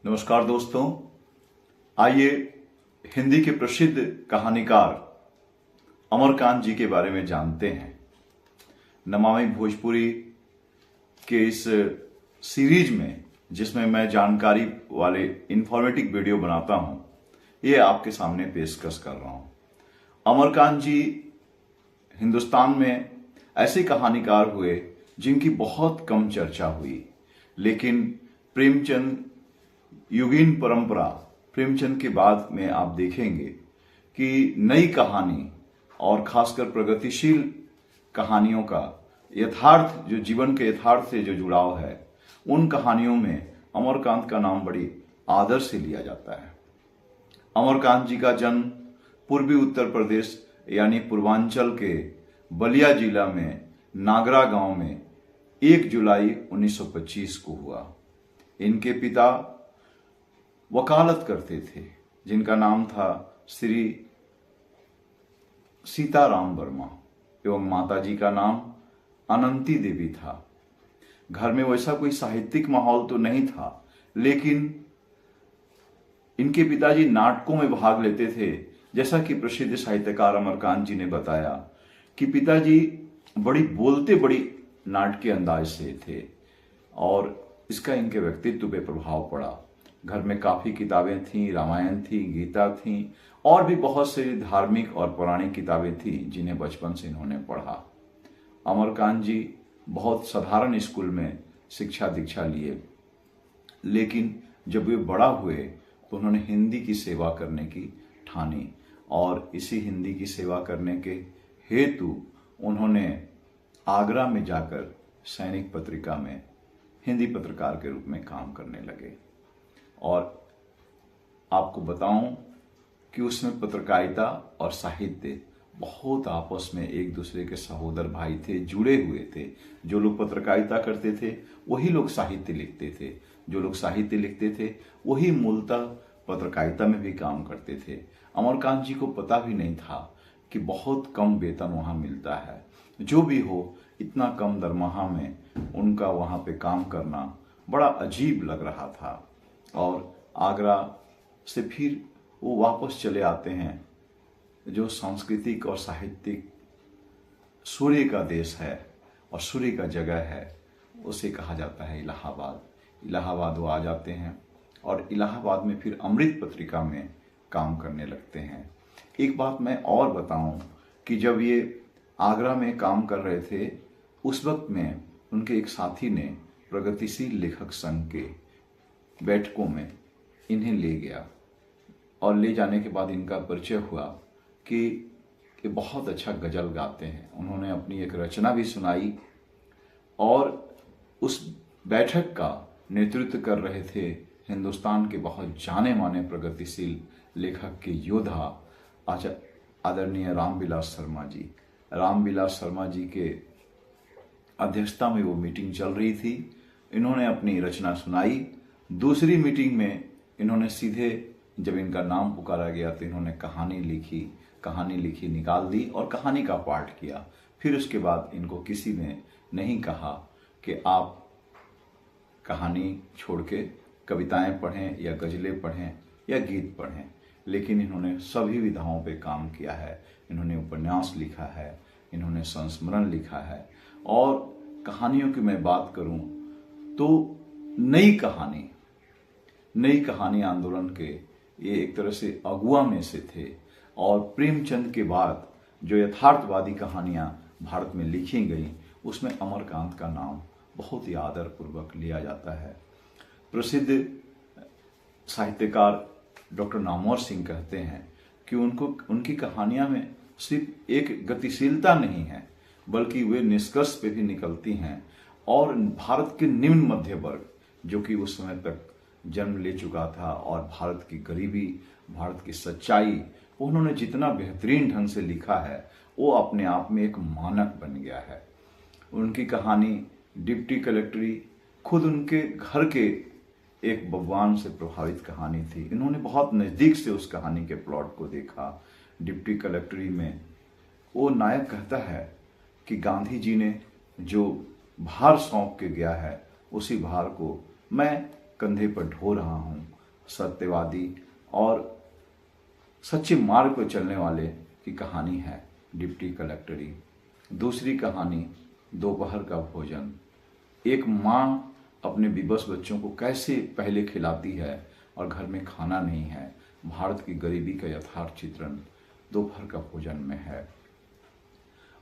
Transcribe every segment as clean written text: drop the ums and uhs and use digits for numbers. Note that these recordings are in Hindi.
नमस्कार दोस्तों, आइए हिंदी के प्रसिद्ध कहानीकार अमरकांत जी के बारे में जानते हैं। नमामि भोजपुरी के इस सीरीज में जिसमें मैं जानकारी वाले इंफॉर्मेटिव वीडियो बनाता हूं, ये आपके सामने पेशकश कर रहा हूं। अमरकांत जी हिंदुस्तान में ऐसे कहानीकार हुए जिनकी बहुत कम चर्चा हुई, लेकिन प्रेमचंद युगीन परंपरा प्रेमचंद के बाद में आप देखेंगे कि नई कहानी और खासकर प्रगतिशील कहानियों का यथार्थ, जो जीवन के यथार्थ से जो जुड़ाव है, उन कहानियों में अमरकांत का नाम बड़ी आदर से लिया जाता है। अमरकांत जी का जन्म पूर्वी उत्तर प्रदेश यानी पूर्वांचल के बलिया जिला में नागरा गांव में 1 जुलाई 1925 को हुआ। इनके पिता वकालत करते थे, जिनका नाम था श्री सीताराम वर्मा, एवं माताजी का नाम अनंती देवी था। घर में वैसा कोई साहित्यिक माहौल तो नहीं था, लेकिन इनके पिताजी नाटकों में भाग लेते थे। जैसा कि प्रसिद्ध साहित्यकार अमरकांत जी ने बताया कि पिताजी बड़ी नाटकीय अंदाज से थे और इसका इनके व्यक्तित्व पे प्रभाव पड़ा। घर में काफी किताबें थीं, रामायण थी, गीता थी और भी बहुत सी धार्मिक और पौराणिक किताबें थी जिन्हें बचपन से इन्होंने पढ़ा। अमरकांत जी बहुत साधारण स्कूल में शिक्षा दीक्षा लिए, लेकिन जब वे बड़ा हुए तो उन्होंने हिंदी की सेवा करने की ठानी और इसी हिंदी की सेवा करने के हेतु उन्होंने आगरा में जाकर सैनिक पत्रिका में हिंदी पत्रकार के रूप में काम करने लगे। और आपको बताऊं कि उसमें पत्रकारिता और साहित्य बहुत आपस में एक दूसरे के सहोदर भाई थे, जुड़े हुए थे। जो लोग पत्रकारिता करते थे वही लोग साहित्य लिखते थे, जो लोग साहित्य लिखते थे वही मूलतः पत्रकारिता में भी काम करते थे। अमरकांत जी को पता भी नहीं था कि बहुत कम वेतन वहां मिलता है। जो भी हो, इतना कम दरमाहा में उनका वहां पे काम करना बड़ा अजीब लग रहा था। और आगरा से फिर वो वापस चले आते हैं। जो सांस्कृतिक और साहित्यिक सूर्य का देश है और सूर्य का जगह है, उसे कहा जाता है इलाहाबाद। इलाहाबाद वो आ जाते हैं और इलाहाबाद में फिर अमृत पत्रिका में काम करने लगते हैं। एक बात मैं और बताऊं कि जब ये आगरा में काम कर रहे थे, उस वक्त में उनके एक साथी ने प्रगतिशील लेखक संघ के बैठकों में इन्हें ले गया और ले जाने के बाद इनका परिचय हुआ कि ये बहुत अच्छा गजल गाते हैं। उन्होंने अपनी एक रचना भी सुनाई और उस बैठक का नेतृत्व कर रहे थे हिंदुस्तान के बहुत जाने माने प्रगतिशील लेखक के योद्धा आदरणीय रामविलास शर्मा जी। रामविलास शर्मा जी के अध्यक्षता में वो मीटिंग चल रही थी। इन्होंने अपनी रचना सुनाई। दूसरी मीटिंग में इन्होंने सीधे, जब इनका नाम पुकारा गया तो इन्होंने कहानी लिखी निकाल दी और कहानी का पाठ किया। फिर उसके बाद इनको किसी ने नहीं कहा कि आप कहानी छोड़ के कविताएं पढ़ें या गजलें पढ़ें या गीत पढ़ें, लेकिन इन्होंने सभी विधाओं पे काम किया है। इन्होंने उपन्यास लिखा है, इन्होंने संस्मरण लिखा है। और कहानियों की मैं बात करूं तो नई कहानी आंदोलन के ये एक तरह से अगुआ में से थे। और प्रेमचंद के बाद जो यथार्थवादी कहानियां भारत में लिखी गई, उसमें अमरकांत का नाम बहुत ही आदरपूर्वक लिया जाता है। प्रसिद्ध साहित्यकार डॉक्टर नामवर सिंह कहते हैं कि उनकी कहानियां में सिर्फ एक गतिशीलता नहीं है, बल्कि वे निष्कर्ष पे भी निकलती हैं। और भारत के निम्न मध्य वर्ग, जो कि उस समय तक जन्म ले चुका था, और भारत की गरीबी, भारत की सच्चाई, उन्होंने जितना बेहतरीन ढंग से लिखा है, वो अपने आप में एक मानक बन गया है। उनकी कहानी डिप्टी कलेक्टरी खुद उनके घर के एक बगवान से प्रभावित कहानी थी। इन्होंने बहुत नज़दीक से उस कहानी के प्लॉट को देखा। डिप्टी कलेक्टरी में वो नायक कहता है कि गांधी जी ने जो भार सौंप के गया है, उसी भार को मैं कंधे पर ढो रहा हूँ, सत्यवादी और सच्चे मार्ग पर चलने वाले की कहानी है डिप्टी कलेक्टरी। दूसरी कहानी दोपहर का भोजन। एक माँ अपने विवश बच्चों को कैसे पहले खिलाती है और घर में खाना नहीं है। भारत की गरीबी का यथार्थ चित्रण दोपहर का भोजन में है।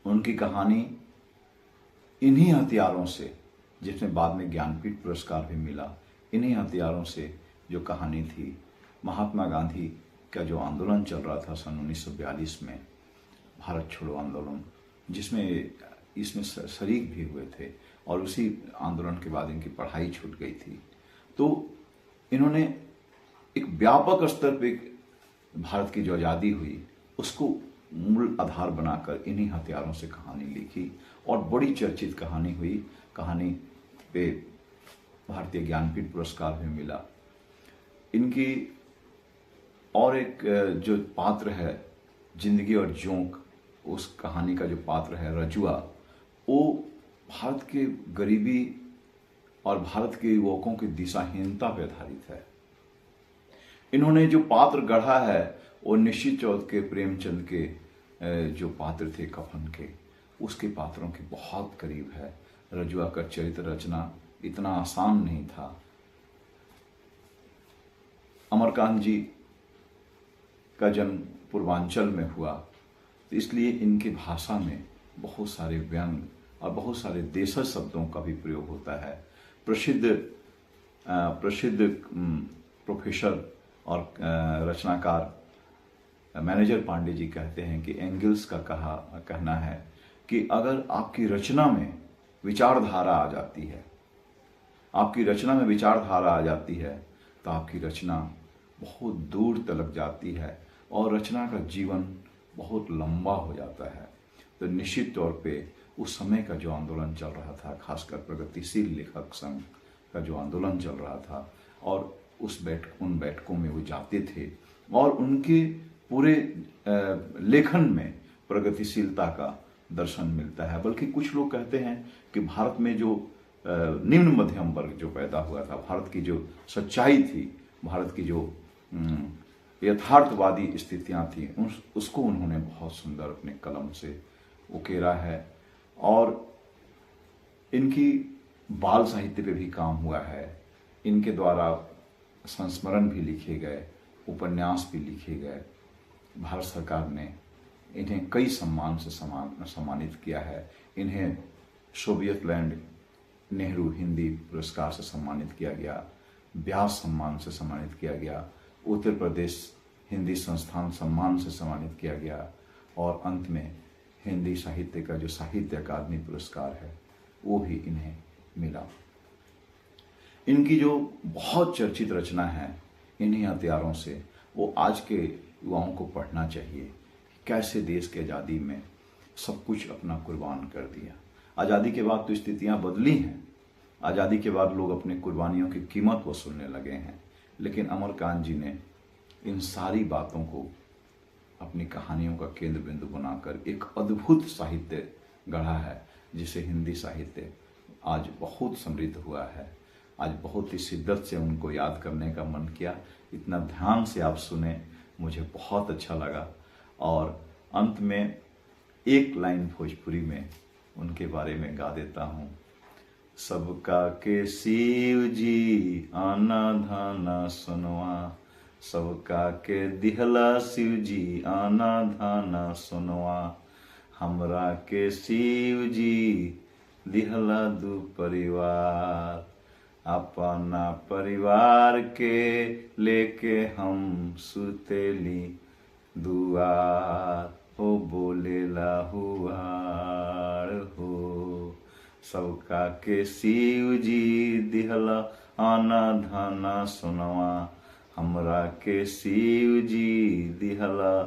उनकी कहानी इन्हीं हथियारों से, जिसमें बाद में ज्ञानपीठ पुरस्कार भी मिला, इन्हीं हथियारों से जो कहानी थी महात्मा गांधी का जो आंदोलन चल रहा था सन 1942 में, भारत छोड़ो आंदोलन, जिसमें इसमें शरीक भी हुए थे और उसी आंदोलन के बाद इनकी पढ़ाई छूट गई थी। तो इन्होंने एक व्यापक स्तर पे भारत की जो आज़ादी हुई उसको मूल आधार बनाकर इन्हीं हथियारों से कहानी लिखी और बड़ी चर्चित कहानी हुई। कहानी पे भारतीय ज्ञानपीठ पुरस्कार भी मिला। इनकी और एक जो पात्र है जिंदगी और जोंक, उस कहानी का जो पात्र है रजुआ, वो भारत के गरीबी और भारत के युवकों की दिशाहीनता पर आधारित है। इन्होंने जो पात्र गढ़ा है वो निश्चित तौर के प्रेमचंद के जो पात्र थे कफन के, उसके पात्रों के बहुत करीब है। रजुआ का चरित्र रचना इतना आसान नहीं था। अमरकांत जी का जन्म पूर्वांचल में हुआ, तो इसलिए इनकी भाषा में बहुत सारे व्यंग और बहुत सारे देशज शब्दों का भी प्रयोग होता है। प्रसिद्ध प्रोफेसर और रचनाकार मैनेजर पांडे जी कहते हैं कि एंगल्स का कहना है कि अगर आपकी रचना में विचारधारा आ जाती है, आपकी रचना में विचारधारा आ जाती है तो आपकी रचना बहुत दूर तलक जाती है और रचना का जीवन बहुत लंबा हो जाता है। तो निश्चित तौर पे उस समय का जो आंदोलन चल रहा था, खासकर प्रगतिशील लेखक संघ का जो आंदोलन चल रहा था, और उन बैठकों में वो जाते थे और उनके पूरे लेखन में प्रगतिशीलता का दर्शन मिलता है। बल्कि कुछ लोग कहते हैं कि भारत में जो निम्न मध्यम वर्ग जो पैदा हुआ था, भारत की जो सच्चाई थी, भारत की जो यथार्थवादी स्थितियां थी, उसको उन्होंने बहुत सुंदर अपने कलम से उकेरा है। और इनकी बाल साहित्य पे भी काम हुआ है। इनके द्वारा संस्मरण भी लिखे गए, उपन्यास भी लिखे गए। भारत सरकार ने इन्हें कई सम्मान से सम्मानित किया है। इन्हें सोवियत लैंड नेहरू हिंदी पुरस्कार से सम्मानित किया गया, व्यास सम्मान से सम्मानित किया गया, उत्तर प्रदेश हिंदी संस्थान सम्मान से सम्मानित किया गया और अंत में हिंदी साहित्य का जो साहित्य अकादमी पुरस्कार है वो भी इन्हें मिला। इनकी जो बहुत चर्चित रचना है इन्हीं हथियारों से, वो आज के युवाओं को पढ़ना चाहिए। कैसे देश की आज़ादी में सब कुछ अपना कुर्बान कर दिया। आज़ादी के बाद तो स्थितियां बदली हैं, आज़ादी के बाद लोग अपने कुर्बानियों की कीमत वसूलने लगे हैं, लेकिन अमरकांत जी ने इन सारी बातों को अपनी कहानियों का केंद्र बिंदु बनाकर एक अद्भुत साहित्य गढ़ा है, जिसे हिंदी साहित्य आज बहुत समृद्ध हुआ है। आज बहुत ही शिद्दत से उनको याद करने का मन किया। इतना ध्यान से आप सुने, मुझे बहुत अच्छा लगा। और अंत में एक लाइन भोजपुरी में उनके बारे में गा देता हूँ। सबका के शिव जी आना धाना सुनवा, सबका के दिहला शिव जी आना धाना सुनवा, हमरा के शिव जी दिहला दू परिवार, अपना परिवार के लेके हम सुतेली दुआर, हो बोलेला हुआर हो। सबका के शिव जी दिहला आना धाना सुनवा, हमरा के शिव जी दिहला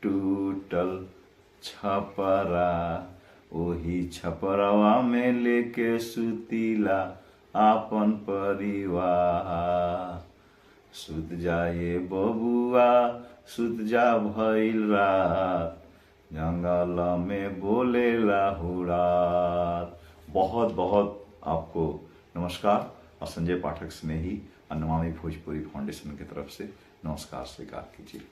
टूटल छपरा, ओही छपरवा में लेके सुतीला आपन परिवार। सुत जाए बबुआ सुत जा भइल रात, जंगल में बोलेला हुड़ार। बहुत बहुत आपको नमस्कार। और संजय पाठक स्नेही और नमामि भोजपुरी फाउंडेशन की तरफ से नमस्कार स्वीकार कीजिए।